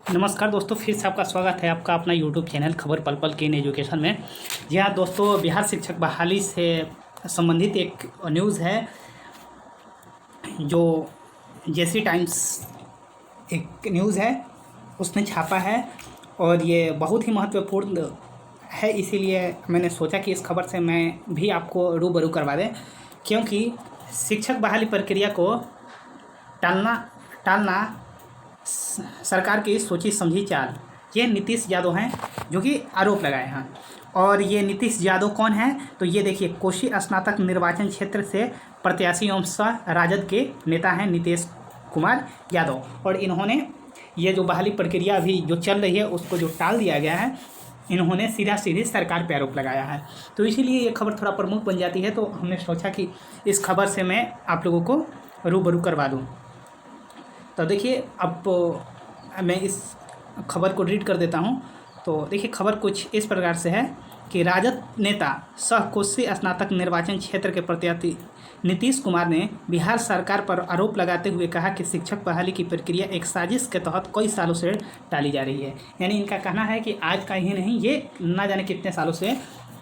नमस्कार दोस्तों, फिर से आपका स्वागत है आपका अपना यूट्यूब चैनल खबर पल पल के इन एजुकेशन में। जी हाँ दोस्तों, बिहार शिक्षक बहाली से संबंधित एक न्यूज़ है जो जेसी टाइम्स एक न्यूज़ है उसने छापा है और ये बहुत ही महत्वपूर्ण है। इसीलिए मैंने सोचा कि इस खबर से मैं भी आपको रूबरू करवा दें, क्योंकि शिक्षक बहाली प्रक्रिया को टालना टालना सरकार की सोची समझी चाल। ये नीतीश यादव हैं जो कि आरोप लगाए हैं। और ये नीतीश यादव कौन है? तो ये देखिए, कोसी स्नातक निर्वाचन क्षेत्र से प्रत्याशी एवं सह राजद के नेता हैं नीतीश कुमार यादव। और इन्होंने ये जो बहाली प्रक्रिया अभी जो चल रही है उसको जो टाल दिया गया है, इन्होंने सीधा सीधी सरकार पर आरोप लगाया है। तो इसीलिए ये खबर थोड़ा प्रमुख बन जाती है। तो हमने सोचा कि इस खबर से मैं आप लोगों को रूबरू करवा दूँ। तो देखिए, अब मैं इस खबर को रीड कर देता हूँ। तो देखिए, खबर कुछ इस प्रकार से है कि राजद नेता सह कोसी स्नातक निर्वाचन क्षेत्र के प्रत्याशी नीतीश कुमार ने बिहार सरकार पर आरोप लगाते हुए कहा कि शिक्षक बहाली की प्रक्रिया एक साजिश के तहत कई सालों से टाली जा रही है। यानी इनका कहना है कि आज का ही नहीं, ये ना जाने कितने सालों से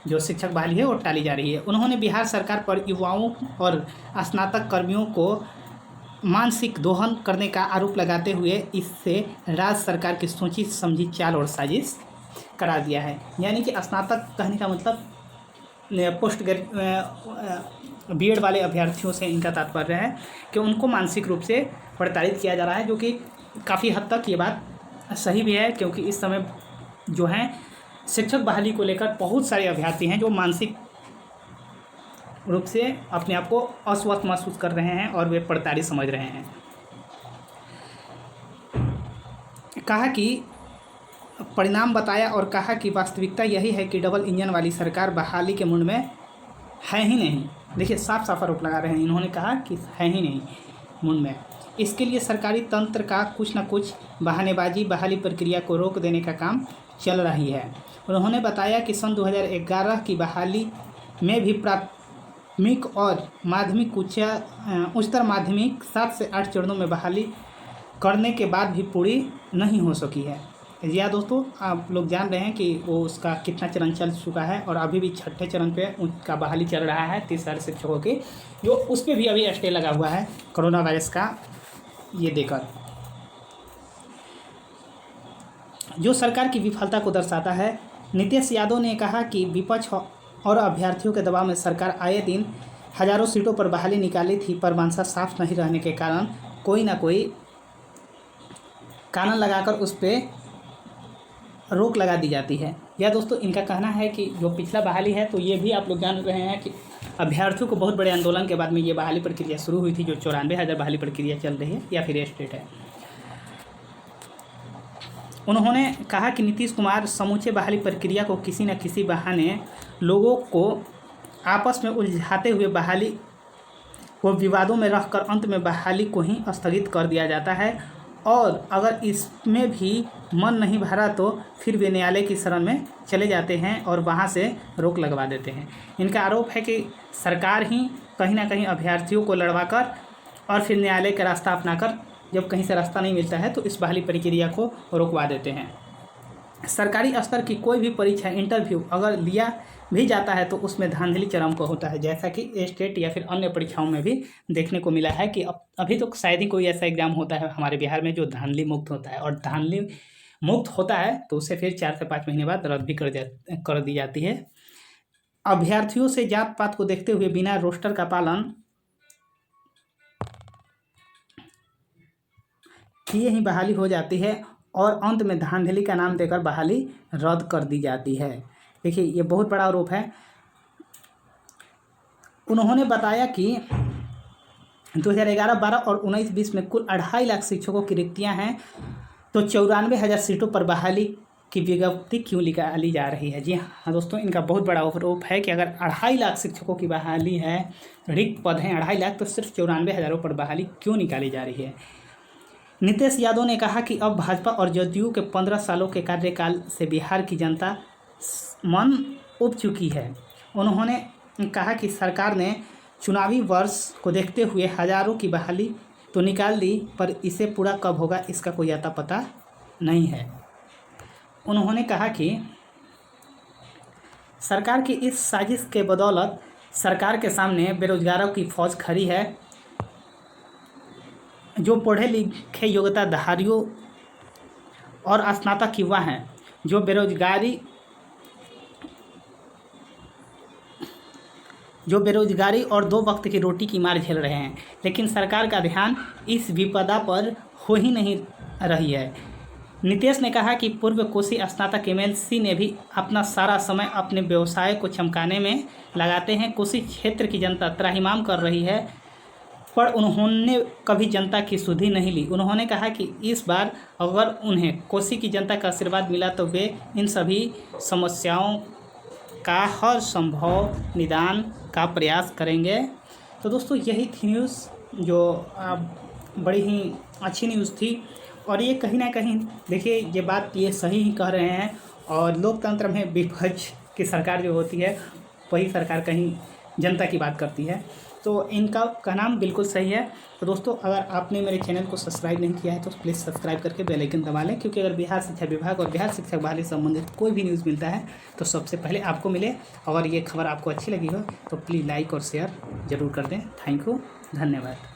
जो शिक्षक बहाली है वो टाली जा रही है। उन्होंने बिहार सरकार पर युवाओं और स्नातक कर्मियों को मानसिक दोहन करने का आरोप लगाते हुए इससे राज्य सरकार की सोची समझी चाल और साजिश करार दिया है। यानी कि स्नातक कहने का मतलब पोस्ट बीएड वाले अभ्यर्थियों से इनका तात्पर्य है कि उनको मानसिक रूप से प्रताड़ित किया जा रहा है, जो कि काफ़ी हद तक ये बात सही भी है। क्योंकि इस समय जो है शिक्षक बहाली को लेकर बहुत सारे अभ्यर्थी हैं जो मानसिक रूप से अपने आप को अस्वस्थ महसूस कर रहे हैं और वे प्रताड़ित समझ रहे हैं। कहा कि परिणाम बताया और कहा कि वास्तविकता यही है कि डबल इंजन वाली सरकार बहाली के मुंड में है ही नहीं। देखिए, साफ साफ आरोप लगा रहे हैं। इन्होंने कहा कि है ही नहीं मुंड में। इसके लिए सरकारी तंत्र का कुछ न कुछ बहानेबाजी बहाली प्रक्रिया को रोक देने का काम चल रही है। उन्होंने बताया कि सन 2011 की बहाली में भी प्राथमिक और माध्यमिक उच्चतर माध्यमिक 7 से 8 चरणों में बहाली करने के बाद भी पूरी नहीं हो सकी है। या दोस्तों, आप लोग जान रहे हैं कि वो उसका कितना चरण चल चुका है और अभी भी 6ठे चरण पे उसका बहाली चल रहा है 30,000 शिक्षकों की, जो उस पर भी अभी स्टे लगा हुआ है कोरोना वायरस का ये देकर, जो सरकार की विफलता को दर्शाता है। नीतीश यादव ने कहा कि विपक्ष और अभ्यर्थियों के दबाव में सरकार आए दिन हजारों सीटों पर बहाली निकाली थी, पर मंशा साफ नहीं रहने के कारण कोई ना कोई कानून लगाकर उस पर रोक लगा दी जाती है। या दोस्तों, इनका कहना है कि जो पिछला बहाली है, तो ये भी आप लोग जान रहे हैं कि अभ्यर्थियों को बहुत बड़े आंदोलन के बाद में ये बहाली प्रक्रिया शुरू हुई थी, जो 94,000 बहाली प्रक्रिया चल रही है या फिर स्टेट है। उन्होंने कहा कि नीतीश कुमार समूचे बहाली प्रक्रिया को किसी न किसी बहाने लोगों को आपस में उलझाते हुए बहाली को विवादों में रखकर अंत में बहाली को ही स्थगित कर दिया जाता है, और अगर इसमें भी मन नहीं भरा तो फिर वे न्यायालय की शरण में चले जाते हैं और वहां से रोक लगवा देते हैं। इनका आरोप है कि सरकार ही कहीं ना कहीं अभ्यर्थियों को लड़वाकर और फिर न्यायालय का रास्ता अपनाकर, जब कहीं से रास्ता नहीं मिलता है तो इस बहाली प्रक्रिया को रोकवा देते हैं। सरकारी स्तर की कोई भी परीक्षा इंटरव्यू अगर लिया भी जाता है तो उसमें धांधली चरम को होता है, जैसा कि स्टेट या फिर अन्य परीक्षाओं में भी देखने को मिला है कि अभी तो शायद ही कोई ऐसा एग्जाम होता है हमारे बिहार में जो धांधली मुक्त होता है। और धांधली मुक्त होता है तो उसे फिर 4 से 5 महीने बाद रद्द भी कर दी जाती है। अभ्यर्थियों से जात पात को देखते हुए बिना रोस्टर का पालन किए ही बहाली हो जाती है और अंत में धांधली का नाम देकर बहाली रद्द कर दी जाती है। देखिए, ये बहुत बड़ा आरोप है। उन्होंने बताया कि 2011, 12 और 19-20 में कुल 2.5 लाख शिक्षकों की रिक्तियां हैं, तो 94,000 सीटों पर बहाली की विज्ञप्ति क्यों निकाली जा रही है। जी हाँ दोस्तों, इनका बहुत बड़ा आरोप है कि अगर 2.5 लाख शिक्षकों की बहाली है, रिक्त पद हैं 2.5 लाख, तो सिर्फ 94,000 पर बहाली क्यों निकाली जा रही है। नीतीश यादव ने कहा कि अब भाजपा और जदयू के 15 सालों के कार्यकाल से बिहार की जनता मन उब चुकी है। उन्होंने कहा कि सरकार ने चुनावी वर्ष को देखते हुए हजारों की बहाली तो निकाल दी, पर इसे पूरा कब होगा इसका कोई अता पता नहीं है। उन्होंने कहा कि सरकार की इस साजिश के बदौलत सरकार के सामने बेरोजगारों की फौज खड़ी है। जो पढ़े लिखे योग्यताधारियों और स्नातक युवा हैं, जो बेरोजगारी और 2 वक्त की रोटी की मार झेल रहे हैं, लेकिन सरकार का ध्यान इस विपदा पर हो ही नहीं रही है। नीतीश ने कहा कि पूर्व कोसी स्नातक एमएलसी ने भी अपना सारा समय अपने व्यवसाय को चमकाने में लगाते हैं। कोसी क्षेत्र की जनता त्राहिमाम कर रही है, पर उन्होंने कभी जनता की सुधि नहीं ली। उन्होंने कहा कि इस बार अगर उन्हें कोसी की जनता का आशीर्वाद मिला तो वे इन सभी समस्याओं का हर संभव निदान का प्रयास करेंगे। तो दोस्तों यही थी न्यूज़, जो बड़ी ही अच्छी न्यूज़ थी। और ये कहीं ना कहीं देखिए, ये बात ये सही ही कह रहे हैं। और लोकतंत्र में विपक्ष की सरकार जो होती है, वही सरकार कहीं जनता की बात करती है। तो इनका कहना बिल्कुल सही है। तो दोस्तों, अगर आपने मेरे चैनल को सब्सक्राइब नहीं किया है तो प्लीज़ सब्सक्राइब करके बेल आइकन दबा लें, क्योंकि अगर बिहार शिक्षा विभाग और बिहार शिक्षक बहाली से संबंधित कोई भी न्यूज़ मिलता है तो सबसे पहले आपको मिले। और ये खबर आपको अच्छी लगी हो तो प्लीज़ लाइक और शेयर ज़रूर कर दें। थैंक यू, धन्यवाद।